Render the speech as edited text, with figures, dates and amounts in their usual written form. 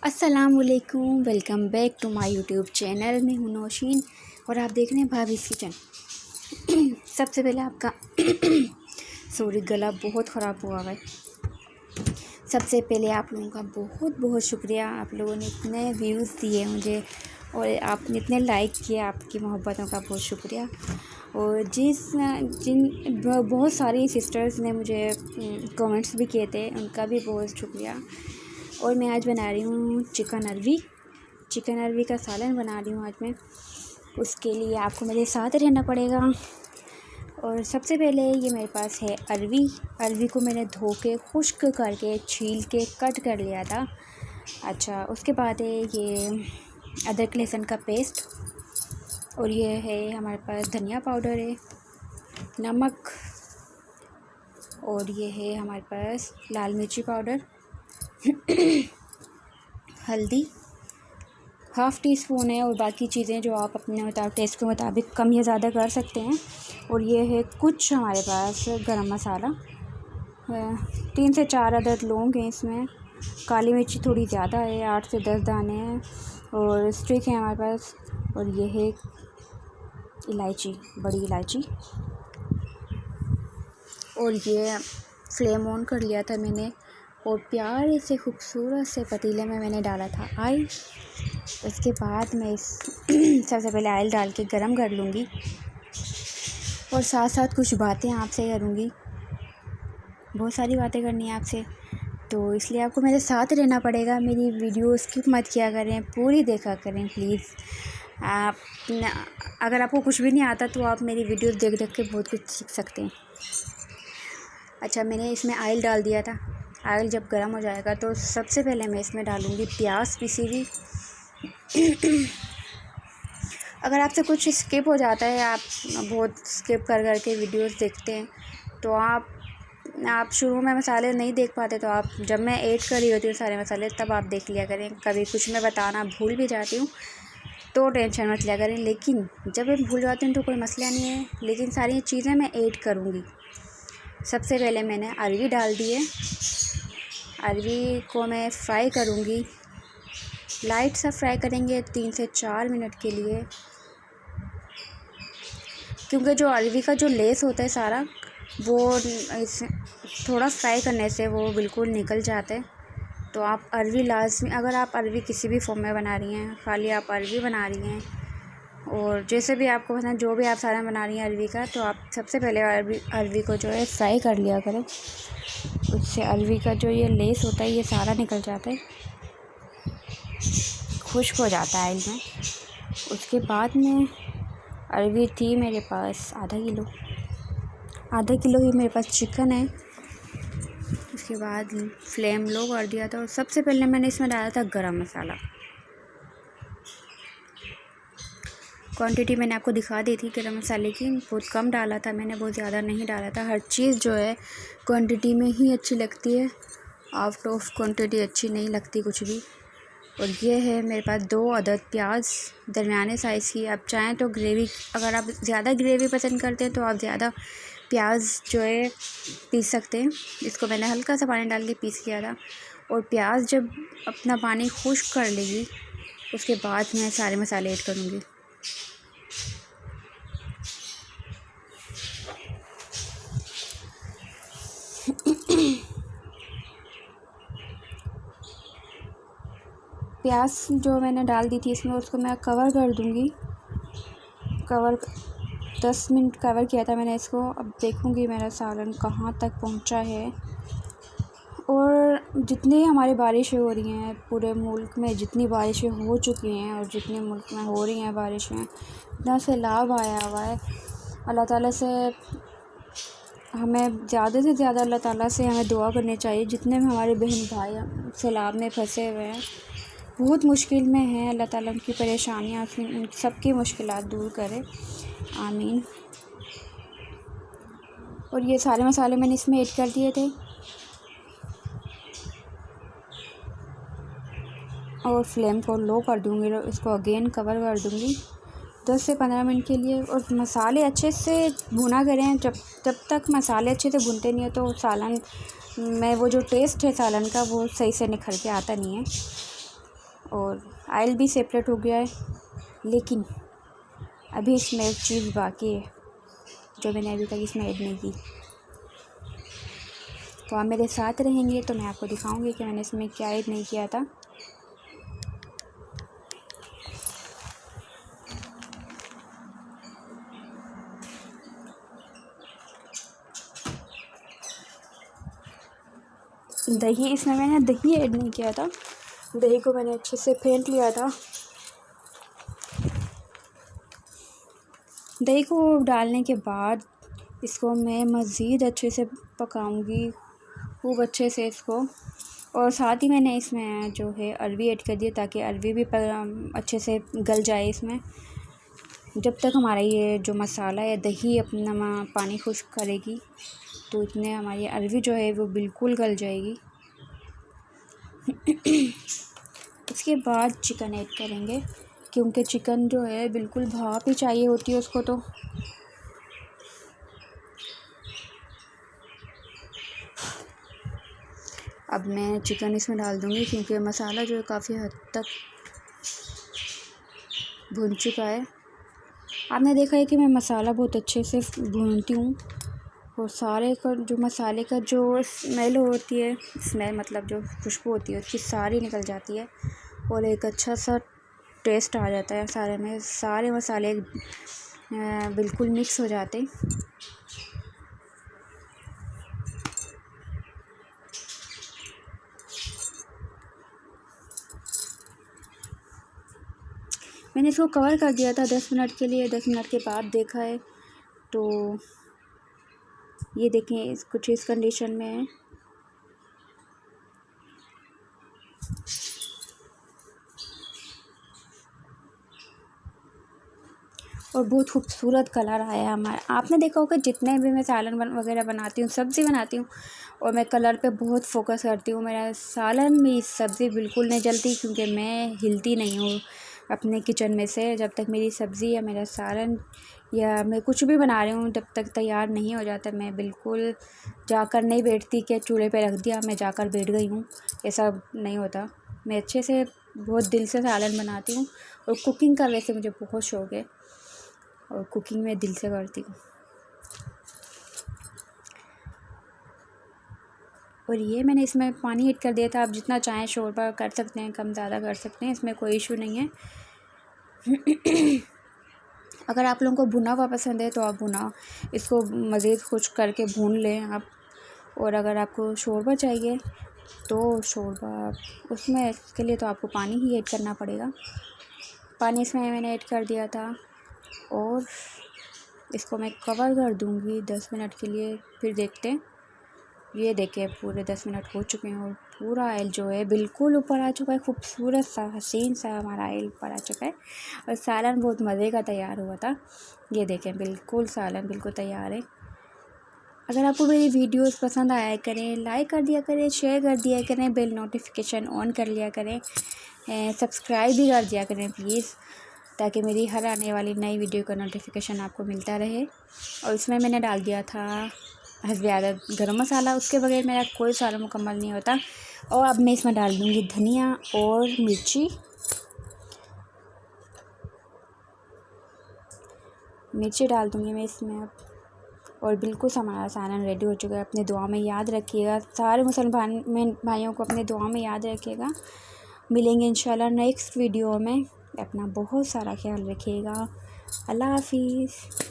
अस्सलामुअलैकुम, welcome back to my YouTube channel. मैं हूं नौशीन और आप देख रहे हैं भाभीज़ किचन। सबसे पहले आपका सॉरी, गला बहुत ख़राब हुआ है। सबसे पहले आप लोगों का बहुत बहुत शुक्रिया। आप लोगों ने इतने व्यूज़ दिए मुझे और आपने इतने लाइक किए, आपकी मोहब्बतों का बहुत शुक्रिया। और जिन बहुत सारी सिस्टर्स ने मुझे कमेंट्स भी किए थे, उनका भी बहुत शुक्रिया। और मैं आज बना रही हूँ चिकन अरवी का सालन बना रही हूँ आज मैं। उसके लिए आपको मेरे साथ रहना पड़ेगा। और सबसे पहले ये मेरे पास है अरवी को मैंने धो के खुश्क करके छील के कट कर लिया था। अच्छा, उसके बाद है ये अदरक लहसुन का पेस्ट, और ये है हमारे पास धनिया पाउडर है, नमक, और ये है हमारे पास लाल मिर्ची पाउडर, हल्दी हाफ़ टी स्पून है, और बाकी चीज़ें जो आप अपने टेस्ट के मुताबिक कम या ज़्यादा कर सकते हैं। और ये है कुछ हमारे पास गरम मसाला, 3 से 4 अदद लौंग हैं इसमें, काली मिर्ची थोड़ी ज़्यादा है, 8 से 10 दाने हैं, और स्टिक है हमारे पास। और ये है इलायची, बड़ी इलायची। और ये फ्लेम ऑन कर लिया था मैंने, और प्यारे से खूबसूरत से पतीले में मैंने डाला था ऑयल। उसके बाद मैं सबसे पहले ऑयल डाल के गरम कर लूँगी, और साथ साथ कुछ बातें आपसे करूँगी। बहुत सारी बातें करनी है आपसे, तो इसलिए आपको मेरे साथ रहना पड़ेगा। मेरी वीडियो स्किप मत किया करें, पूरी देखा करें प्लीज़। आप अगर आपको कुछ भी नहीं आता तो आप मेरी वीडियो देख देख के बहुत कुछ सीख सकते हैं। अच्छा, मैंने इसमें ऑयल डाल दिया था। ऑयल जब गर्म हो जाएगा तो सबसे पहले मैं इसमें डालूँगी प्याज पिसी हुई। अगर आपसे कुछ स्किप हो जाता है, आप बहुत स्किप कर के वीडियोस देखते हैं, तो आप शुरू में मसाले नहीं देख पाते, तो आप जब मैं ऐड कर रही होती हूँ सारे मसाले तब आप देख लिया करें। कभी कुछ मैं बताना भूल भी जाती हूँ तो टेंशन मत लिया करें, लेकिन जब मैं भूल जाती हूँ तो कोई मसला नहीं है, लेकिन सारी चीज़ें मैं ऐड करूँगी। सबसे पहले मैंने अरवी डाल दी है। अरवी को मैं फ्राई करूँगी, लाइट सा फ्राई करेंगे 3 से 4 मिनट के लिए, क्योंकि जो अरवी का जो लेस होता है सारा, वो थोड़ा फ्राई करने से वो बिल्कुल निकल जाता है। तो आप अरवी लाजमी, अगर आप अरवी किसी भी फॉर्म में बना रही हैं, खाली आप अरवी बना रही हैं और जैसे भी आपको पसंद, जो भी आप सालन बना रही हैं अरवी का, तो आप सबसे पहले अरवी को जो है फ्राई कर लिया करें। उससे अरवी का जो ये लेस होता है ये सारा निकल जाता है, खुश्क हो जाता है ऑयल में। उसके बाद में अरवी थी मेरे पास आधा किलो ही मेरे पास चिकन है। उसके बाद फ्लेम लो कर दिया था, और सबसे पहले मैंने इसमें डाला था गरम मसाला। क्वांटिटी मैंने आपको दिखा दी थी गरम मसाले की, बहुत कम डाला था मैंने, बहुत ज़्यादा नहीं डाला था। हर चीज़ जो है क्वांटिटी में ही अच्छी लगती है, आउट ऑफ क्वांटिटी अच्छी नहीं लगती कुछ भी। और ये है मेरे पास 2 अदद प्याज, दरमियाने साइज़ की। आप चाहें तो ग्रेवी, अगर आप ज़्यादा ग्रेवी पसंद करते हैं तो आप ज़्यादा प्याज जो है पीस सकते हैं। इसको मैंने हल्का सा पानी डाल के पीस लिया था। और प्याज जब अपना पानी खुश्क कर लेगी, उसके बाद मैं सारे मसाले ऐड करूँगी। प्याज जो मैंने डाल दी थी इसमें, उसको मैं कवर कर दूँगी। 10 मिनट कवर किया था मैंने इसको। अब देखूँगी मेरा सालन कहाँ तक पहुँचा है। और जितनी हमारी बारिशें हो रही हैं पूरे मुल्क में, जितनी बारिशें हो चुकी हैं और जितने मुल्क में हो रही हैं बारिशें, इतना सैलाब आया हुआ है। अल्लाह ताला से हमें ज़्यादा से ज़्यादा अल्लाह ताला से हमें दुआ करनी चाहिए। जितने भी हमारे बहन भाई सैलाब में फंसे हुए हैं, बहुत मुश्किल में हैं, अल्लाह ताला उनकी परेशानियाँ, उन सबकी मुश्किलात दूर करे, आमीन। और ये सारे मसाले मैंने इसमें ऐड कर दिए थे, और फ्लेम को लो कर दूँगी, इसको अगेन कवर कर दूँगी 10 से 15 मिनट के लिए। और मसाले अच्छे से भुना करें। जब तक मसाले अच्छे से भुनते नहीं है तो सालन में वो जो टेस्ट है सालन का, वो सही से निखर के आता नहीं है। और ऑयल भी सेपरेट हो गया है। लेकिन अभी इसमें एक चीज़ बाकी है जो मैंने अभी तक इसमें ऐड नहीं की। तो आप मेरे साथ रहेंगे तो मैं आपको दिखाऊंगी कि मैंने इसमें क्या ऐड नहीं किया था। दही, इसमें मैंने दही ऐड नहीं किया था। दही को मैंने अच्छे से फेंट लिया था। दही को डालने के बाद इसको मैं मज़ीद अच्छे से पकाऊंगी, खूब अच्छे से इसको। और साथ ही मैंने इसमें जो है अरवी ऐड कर दिया ताकि अरवी भी अच्छे से गल जाए इसमें। जब तक हमारा ये जो मसाला है दही अपना पानी खुश्क करेगी तो इतने हमारी अरवी जो है वो बिल्कुल गल जाएगी। इसके बाद चिकन ऐड करेंगे क्योंकि चिकन जो है बिल्कुल भाप ही चाहिए होती है उसको। तो अब मैं चिकन इसमें डाल दूँगी क्योंकि मसाला जो है काफ़ी हद तक भुन चुका है। आपने देखा है कि मैं मसाला बहुत अच्छे से भूनती हूँ और सारे का जो मसाले का जो स्मेल होती है, स्मेल मतलब जो खुशबू होती है उसकी सारी निकल जाती है और एक अच्छा सा टेस्ट आ जाता है। सारे में सारे मसाले बिल्कुल मिक्स हो जाते हैं। मैंने इसको कवर कर दिया था 10 मिनट के लिए। 10 मिनट के बाद देखा है तो ये देखें कुछ इस कंडीशन में है। और बहुत खूबसूरत कलर आया हमारा। आपने देखा होगा जितने भी मैं सालन वगैरह बनाती हूँ, सब्ज़ी बनाती हूँ और मैं कलर पे बहुत फोकस करती हूँ। मेरा सालन में सब्ज़ी बिल्कुल नहीं जलती क्योंकि मैं हिलती नहीं हूँ अपने किचन में से जब तक मेरी सब्ज़ी या मेरा सालन या मैं कुछ भी बना रही हूँ जब तक तैयार नहीं हो जाता। मैं बिल्कुल जाकर नहीं बैठती कि चूल्हे पे रख दिया मैं जाकर बैठ गई हूँ, ऐसा नहीं होता। मैं अच्छे से बहुत दिल से सालन बनाती हूँ और कुकिंग का वैसे मुझे बहुत शौक़ है और कुकिंग में दिल से करती हूँ। और ये मैंने इसमें पानी ऐड कर दिया था। आप जितना चाहें शोरबा कर सकते हैं, कम ज़्यादा कर सकते हैं, इसमें कोई इशू नहीं है। अगर आप लोगों को भुना हुआ पसंद है तो आप भुना इसको मज़ीद खुश्क करके भून लें आप। और अगर आपको शोरबा चाहिए तो शोरबा उसमें इसके लिए तो आपको पानी ही ऐड करना पड़ेगा। पानी इसमें मैंने ऐड कर दिया था और इसको मैं कवर कर दूँगी 10 मिनट के लिए। फिर देखते हैं। ये देखिए पूरे 10 मिनट हो चुके हैं और पूरा ऑयल जो है बिल्कुल ऊपर आ चुका है। खूबसूरत सा हसीन सा हमारा ऑयल ऊपर आ चुका है और सालन बहुत मज़े का तैयार हुआ था। ये देखें बिल्कुल सालन बिल्कुल तैयार है। अगर आपको मेरी वीडियोस पसंद आया करें, लाइक कर दिया करें, शेयर कर दिया करें, बेल नोटिफिकेशन ऑन कर लिया करें, सब्सक्राइब भी कर दिया करें प्लीज़, ताकि मेरी हर आने वाली नई वीडियो का नोटिफिकेशन आपको मिलता रहे। और इसमें मैंने डाल दिया था हस्बे आदत गरम मसाला, उसके बगैर मेरा कोई सालन मुकम्मल नहीं होता। और अब मैं इसमें डाल दूँगी धनिया और मिर्ची डाल दूँगी मैं इसमें अब। और बिल्कुल हमारा सालन रेडी हो चुका है। अपने दुआ में याद रखिएगा, सारे मुसलमान भाइयों को अपने दुआ में याद रखिएगा। मिलेंगे इंशाल्लाह नेक्स्ट वीडियो में। अपना बहुत सारा ख्याल रखिएगा। अल्लाह हाफिज़।